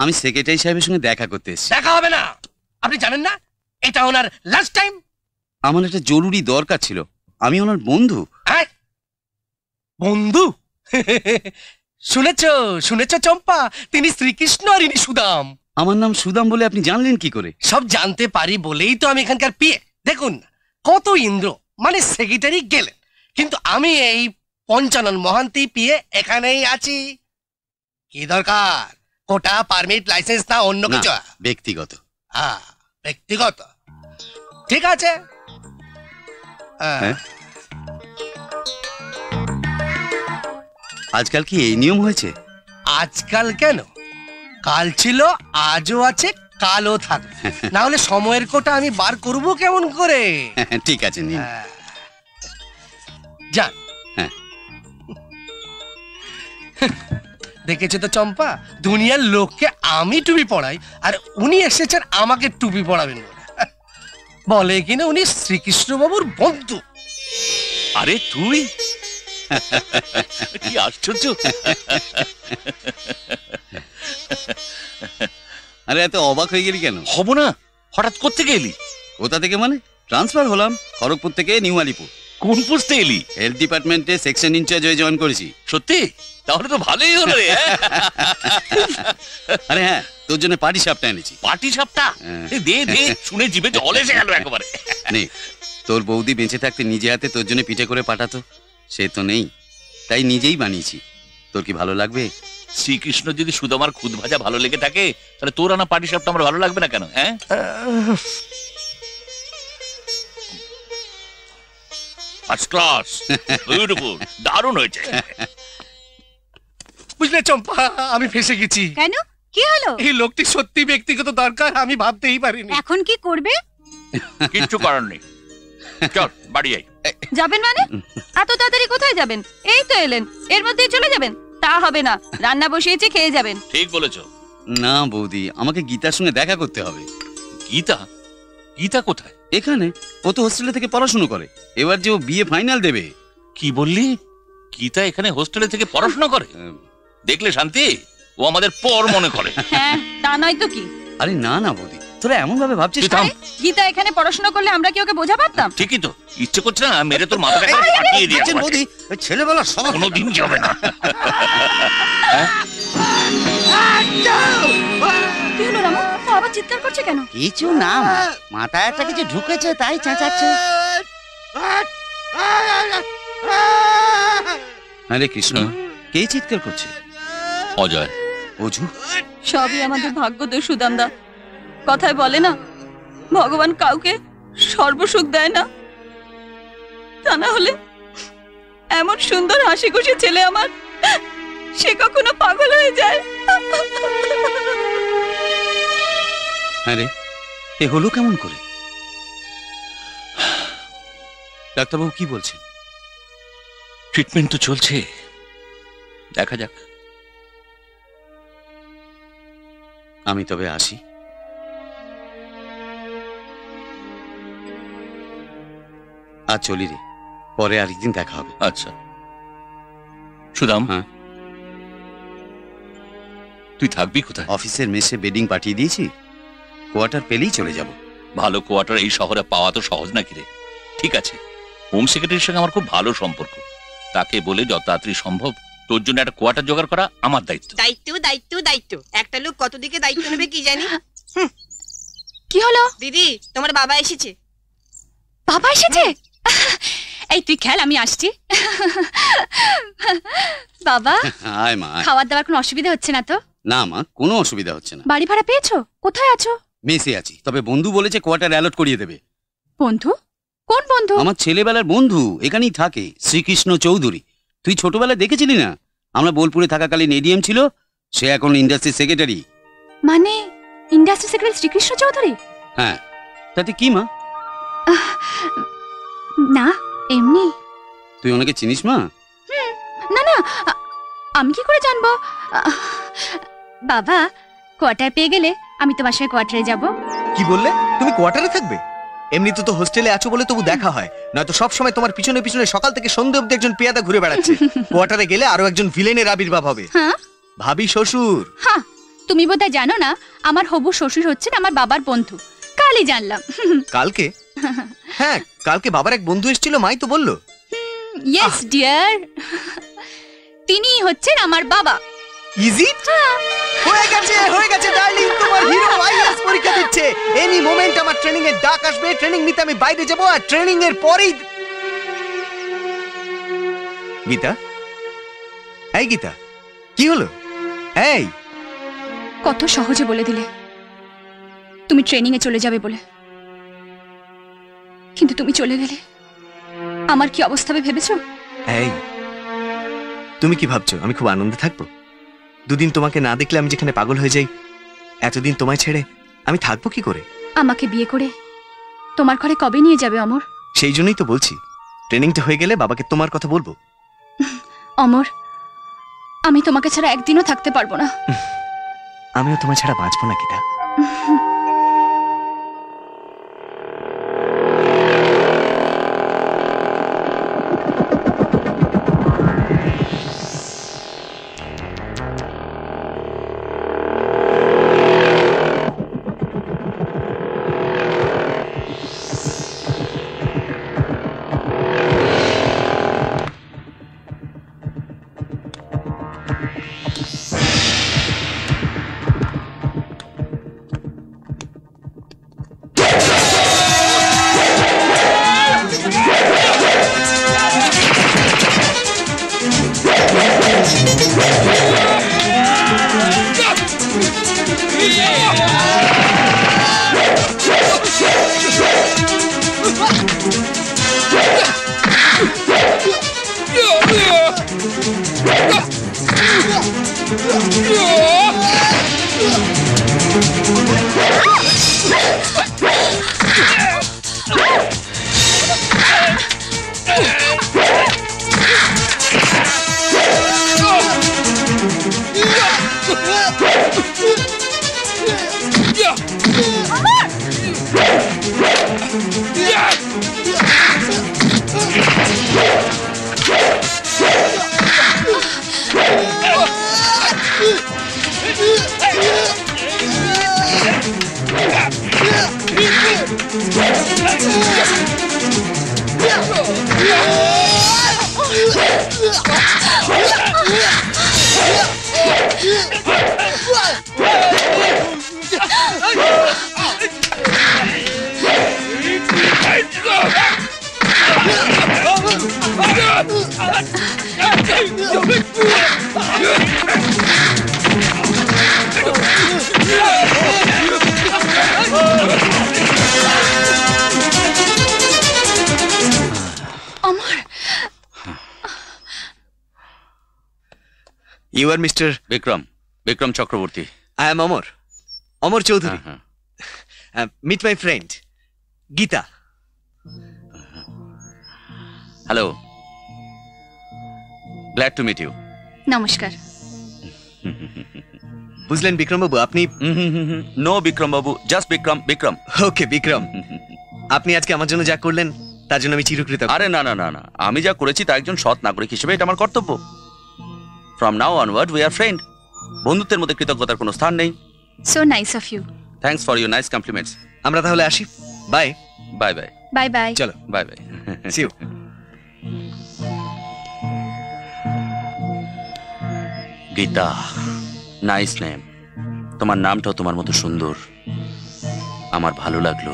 আমি সেক্রেটারি সাহেবের সঙ্গে দেখা করতে এসেছি। দেখা হবে না, আপনি জানেন না এটা ওনার লাস্ট টাইম। আমার একটা জরুরি দরকার ছিল, আমি ওনার বন্ধু। বন্ধু? শুনেছো শুনেছো চম্পা, তিনি শ্রীকৃষ্ণ আর ইনি সুদাম। আমার নাম সুদাম বলে আপনি জানলেন কি করে? সব জানতে পারি বলেই তো আমি এখানকার পিএ। দেখুন কত ইন্দ্র মানে সেক্রেটারি গেলেন, কিন্তু আমি এই পঞ্চানন মহান্তি পিএ এখানেই আছি। কি দরকার? কোটা, পারমিট, লাইসেন্স না অন্য কিছু? ব্যক্তিগত। হ্যাঁ ব্যক্তিগত, ঠিক আছে। আজকাল কি এই নিয়ম হয়েছে? আজকাল কেন, কাল ছিল, আজও আছে, কালও থাকবে। না হলে সময়ের কোটা আমি বার করব কেমন করে? ঠিক আছে নিন। যান। দেখেছো তো চম্পা, দুনিয়ার লোককে আমি টুপি পড়াই আর উনি এসেছেন আমাকে টুপি পড়াবেন বলে। বলে কিনা উনি শ্রীকৃষ্ণ বাবুর বন্ধু। আরে তুই কি আশ্চর্য! আরে এত অবাক হয়ে গেলি কেন? হব না, হঠাৎ করতে গেলি? কোথা থেকে মানে? ট্রান্সফার হলাম খড়গপুর থেকে নিউ আলিপুর। কোন পোস্টে এলি? হেলথ ডিপার্টমেন্টে সেকশন ইনচার্জ হয়ে জয়েন করেছি। সত্যি? তাহলে তো ভালোই হলো রে। আরে হ্যাঁ, তোর জন্য পাটি সাপটা এনেছি। পাটি সাপটা? দে দে, শুনে জিভে জল এসে গেল একেবারে। নে, তোর বৌদি বেঁচে থাকতে নিজে হাতে তোর জন্য পিঠে করে পাঠাতো, সে তো নেই, তাই নিজেই বানিয়েছি। তোর কি ভালো লাগবে? শ্রীকৃষ্ণ যদি সুদামার খুদ ভাজা ভালো লেগে থাকে, তাহলে তোর আনা পাটি সাপটা আমার ভালো লাগবে না কেন? হ্যাঁ, ফার্স্ট ক্লাস, বিউটিফুল, দারুণ হয়েছে। বুঝলে চম্পা, আমি ফেসে গেছি। কেন, কি হলো? এই লোকটি সত্যি ব্যক্তিগত দরকার, আমি ভাবতেই পারিনি। এখন কি করবে? কিচ্ছু করার নেই, চল বাড়ি যাই। যাবেন মানে? এত তাড়াতাড়ি কোথায় যাবেন? এই তো এলেন, এর মধ্যেই চলে যাবেন? তা হবে না, রান্না বসিয়েছি, খেয়ে যাবেন। ঠিক বলেছো। না বৌদি, আমাকে গীতার সঙ্গে দেখা করতে হবে। গীতা? গীতা কোথায়? এখানে, ও তো হোস্টেলে থেকে পড়াশোনা করে, এবার যে ও বিএ ফাইনাল দেবে। কি বললি? গীতা এখানে হোস্টেলে থেকে পড়াশোনা করে? দেখলে শান্তি, ও আমাদের পর মনে করে। হ্যাঁ, তা নয় তো কি? আরে না না বৌদি, তোরা এমন ভাবে ভাবছিস। গীতা এখানে পড়াশোনা করলে আমরা কি ওকে বোঝা পারতাম? ঠিকই তো, ইচ্ছে করছে না মেরে তোর মাথাটা ফাটিয়ে দিই। বৌদি, ওই ছেলেবেলা সব কোনোদিন যাবে না। কি হলো রামু, ও আবার চিৎকার করছে কেন? কিছু না, মাথায় একটা কিছু ঢুকেছে তাই চেঁচাচ্ছে। আরে কৃষ্ণ, কে চিৎকার করছে? অজয়। অজু? সবই আমাদের ভাগ্য তো সুদামদা। কথায় বলে না, ভগবান কাউকে সর্বসুখ দেয় না। তা না হলে এমন সুন্দর হাসি খুশি ছেলে আমার, সে কখনো পাগল হয়ে যায়? আরে এ হলো কেমন করে? ডাক্তারবাবু কি বলছেন? ট্রিটমেন্ট তো চলছে, দেখা যাক। আমি তবে আসি। আজ চলি রে, পরে আরেকদিন দেখা হবে। আচ্ছা সুদাম, হ্যাঁ তুই থাকবি কোথায়? অফিসের মেসে বেডিং পাঠিয়ে দিয়েছি, কোয়ার্টার পেলেই চলে যাব। ভালো কোয়ার্টার এই শহরে পাওয়া তো সহজ নাকি রে? ঠিক আছে, হোম সেক্রেটারির সঙ্গে আমার খুব ভালো সম্পর্ক, তাকে বলে যত তাড়াতাড়ি সম্ভব তোর জন্য একটা কোয়ার্টার জোগাড় করা আমার দায়িত্ব। দায়িত্ব দায়িত্ব দায়িত্ব, একটা লোক কত দিকে দায়িত্ব নেবে কি জানি। কি হলো দিদি, তোমার বাবা এসেছে। বাবা এসেছে? এই তুই খেল, আমি আসছি। বাবা, আয় মা। খাওয়ার দাওয়ার কোনো অসুবিধা হচ্ছে না তো? না মা, কোনো অসুবিধা হচ্ছে না। বাড়ি ভাড়া পেয়েছো? কোথায় আছো? মেসে আছি, তবে বন্ধু বলেছে কোয়ার্টার অ্যালট করিয়ে দেবে। বন্ধু? কোন বন্ধু? আমার ছেলেবেলার বন্ধু, এখানেই থাকে, শ্রীকৃষ্ণ চৌধুরী। তুই ছোটবেলায় দেখেছিলি না? আমরা বোলপুরে থাকাকালীন এডিএম ছিল, সে এখন ইন্ডাস্ট্রি সেক্রেটারি। মানে ইন্ডাস্ট্রি সেক্রেটারি শ্রীকৃষ্ণ চৌধুরী? হ্যাঁ, তাতে কি মা? না এমনি। তুই ওনাকে চিনিস মা? না না, আমি কি করে জানবো? বাবা, কোয়ার্টার পেয়ে গেলে আমি তোমার সঙ্গে কোয়ার্টারে যাব। কি বললে? তুমি কোয়ার্টারে থাকবে? এমনিতে তো হোস্টেলে আছো বলে তবু দেখা হয়, নয়তো সব সময় তোমার পিছনে পিছনে সকাল থেকে সন্ধ্যে অবধি একজন পেয়াদা ঘুরে বেড়াচ্ছে। কোয়ার্টারে গেলে আরো একজন ভিলেনের আবির্ভাব হবে। হ্যাঁ, ভাবি শ্বশুর। হ্যাঁ, তুমি বোধহয় জানো না, আমার হবু শ্বশুর হচ্ছেন আমার বাবার বন্ধু। কালই জানলাম। কালকে? হ্যাঁ, কালকে বাবার এক বন্ধু এসেছিল, মাই তো বললো। ইয়েস ডিয়ার, তিনি হচ্ছেন আমার বাবা। ইজি হয়ে গেছে ডার্লিং, তোমার হিরো আইএস পরীক্ষা দিচ্ছে। এনি মোমেন্ট আমার ট্রেনিং এর ডাক আসবে, ট্রেনিং নিতে আমি বাইরে যাব, আর ট্রেনিং এর পরেই। গীতা, এই গীতা, কি হলো? এই, কত সহজে বলে দিলে তুমি ট্রেনিং এ চলে যাবে বলে, কিন্তু তুমি চলে গেলে আমার কি অবস্থা হবে ভেবেছো? এই, তুমি কি ভাবছো আমি খুব আনন্দে থাকবো? দুদিন তোমাকে না দেখলে আমি যেখানে পাগল হয়ে যাই, এতদিন তোমায় ছেড়ে আমি থাকবো কি করে? আমাকে বিয়ে করে তোমার ঘরে কবে নিয়ে যাবে অমর? সেই জন্যই তো বলছি, ট্রেনিংটা হয়ে গেলে বাবাকে তোমার কথা বলবো। অমর, আমি তোমাকে ছাড়া একদিনও থাকতে পারবো না। আমিও তোমার ছাড়া বাঁচবো না Gita. You are Mr. Vikram Chakraborty. I am Amar Chaudhary. Meet my friend, Geeta. Hello. Glad to meet you. নমস্কার। বুঝলেন বিক্রম বাবু, আপনি? No Vikram Babu, just Vikram. ওকে বিক্রম, আপনি আজকে আমার জন্য যা করলেন তার জন্য আমি চিরকৃতজ্ঞ। আরে না, আমি যা করেছি তা একজন সৎ নাগরিক হিসেবে এটা আমার কর্তব্য। From now onward we are friends. বন্ধুত্বের মধ্যে কৃতজ্ঞতার কোনো স্থান নেই। So nice of you. Thanks for your nice compliments. আমরা তাহলে আসি। বাই। Bye. Bye bye. চলো, Bye. See you. Gita, nice name. তোমার নামটাও তোমার মতো সুন্দর, আমার ভালো লাগলো।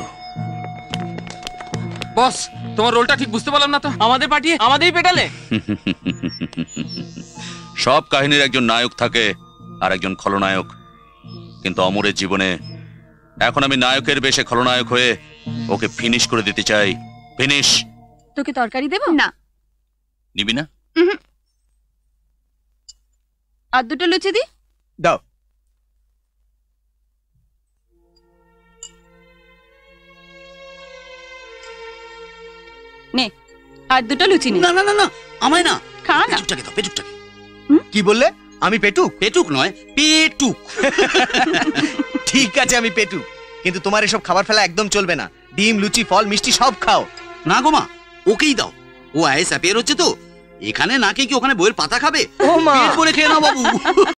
বস, তোমার রোলটা ঠিক বুঝতে পারলাম না তো। আমাদের পাঠিয়ে আমাদেরই পেটালে। সব কাহিনীর একজন নায়ক থাকে আর একজন খলনায়ক, কিন্তু অমরের জীবনে এখন আমি নায়কের বেশে খলনায়ক হয়ে ওকে ফিনিশ করে দিতে চাই। ফিনিশ। তোকে তরকারি দেব? না। নিবি না? আর দুটো লুচি দি। দাও। নে, আর দুটো লুচি নে। না না না না, আমায় না, খা না। পেটুকটাকে দাও, পেটুকটাকে। কি বললে? আমি পেটুক? পেটুক নয়, পেটুক। ঠিক আছে, আমি পেটুক, কিন্তু তোমার এসব খাবার ফেলা একদম চলবে না। ডিম, লুচি, ফল, মিষ্টি সব খাও। না গো মা, ওকেই দাও। ও আইএস অ্যাপিয়ার হচ্ছে তো, এখানে না খেয়ে কি ওখানে বইয়ের পাতা খাবে? ও মা, পেট ভরে খেয়ে নাও বাবু।